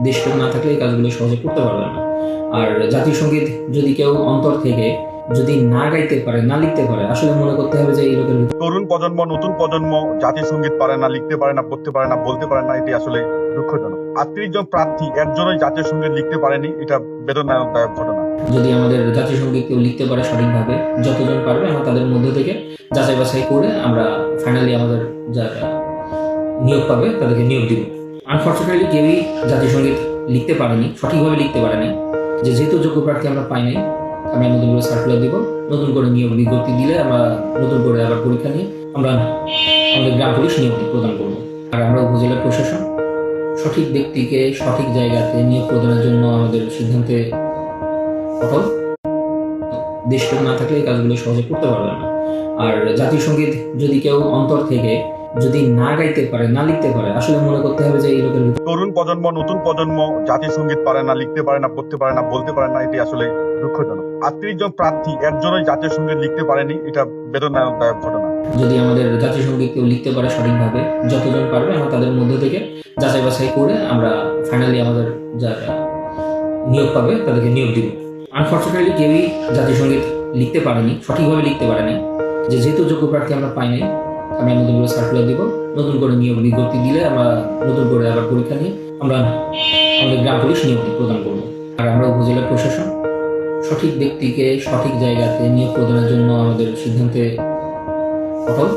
দেশপ্রেম না থাকলে এই কাজগুলো সহজে করতে পারবে না। আর জাতীয় সঙ্গীত যদি কেউ অন্তর থেকে যদি না গাইতে পারে, না লিখতে পারে, আসলে মনে করতে হবে যে এই লোকের তরুণ প্রজন্ম, নতুন প্রজন্ম জাতীয় সঙ্গীত পারে না, লিখতে পারে না, পড়তে পারে না, বলতে পারে না, এটি আসলে দুঃখজনক। 38 জন প্রার্থী একজনই জাতীয় সঙ্গীত লিখতে পারেনি, এটা বেদনাদায়ক ঘটনা। যদি আমাদের জাতীয় সঙ্গীত কেউ লিখতে পারে সঠিকভাবে, যতজন পারবে আমরা তাদের মধ্য থেকে যাচাই বাছাই করে আমরা ফাইনালি আমাদের যারা নিয়োগ পাবে তাদেরকে নিয়োগ দিব। আনফর্চুনেটলি কেউই জাতীয় সঙ্গীত লিখতে পারেনি, সঠিকভাবে লিখতে পারেনি। যেহেতু যোগ্য প্রার্থী আমরা পাই নাই, আমরা নতুন করে সার্কুলার দিব, নতুন করে নিয়োগ বিজ্ঞপ্তি দিলে আমরা নতুন করে আবার পরীক্ষা নিয়ে আমরা আমাদের গ্রাম পুলিশ নিয়োগ প্রদান করব। আর আমরা উপজেলা প্রশাসন সঠিক ব্যক্তিকে সঠিক জায়গাতে নিয়োগ প্রদানের জন্য আমাদের সিদ্ধান্তে অটল। দেশপ্রেম না থাকলে এই কাজগুলো সহজে করতে পারবে না। আর জাতীয় সঙ্গীত যদি কেউ অন্তর থেকে যদি না গাইতে পারে, না লিখতে পারে, আসলে মনে করতে হবে যে এই লোকের তরুণ প্রজন্ম, নতুন প্রজন্ম জাতীয় সঙ্গীত পারে না, লিখতে পারে না, পড়তে পারে না, বলতে পারে না, এটি আসলে দুঃখজনক। 38 জন প্রার্থী একজনই জাতীয় সঙ্গীত লিখতে পারেনি, এটা বেদনাদায়ক ঘটনা। যদি আমাদের জাতীয় সঙ্গীত কেউ লিখতে পারে সঠিকভাবে, যতজন পারবে আমরা তাদের মধ্য থেকে যাচাই বাছাই করে আমরা ফাইনালি আমাদের যারা নিয়োগ পাবে তাদেরকে নিয়োগ দিব। আনফর্চুনেটলি কেউই জাতীয় সঙ্গীত লিখতে পারেনি, সঠিকভাবে লিখতে পারেনি। যেহেতু যোগ্য প্রার্থী আমরা পাই নাই, আমরা নতুন করে সার্কুলার দিব, নতুন করে নিয়োগ বিজ্ঞপ্তি দিলে আমরা নতুন করে আবার পরীক্ষা নিয়ে আমরা আমাদের গ্রাম পুলিশ নিয়োগ প্রদান করব। আর আমরা উপজেলা প্রশাসন সঠিক ব্যক্তিকে সঠিক জায়গাতে নিয়োগ প্রদানের জন্য আমাদের সিদ্ধান্তে অটল।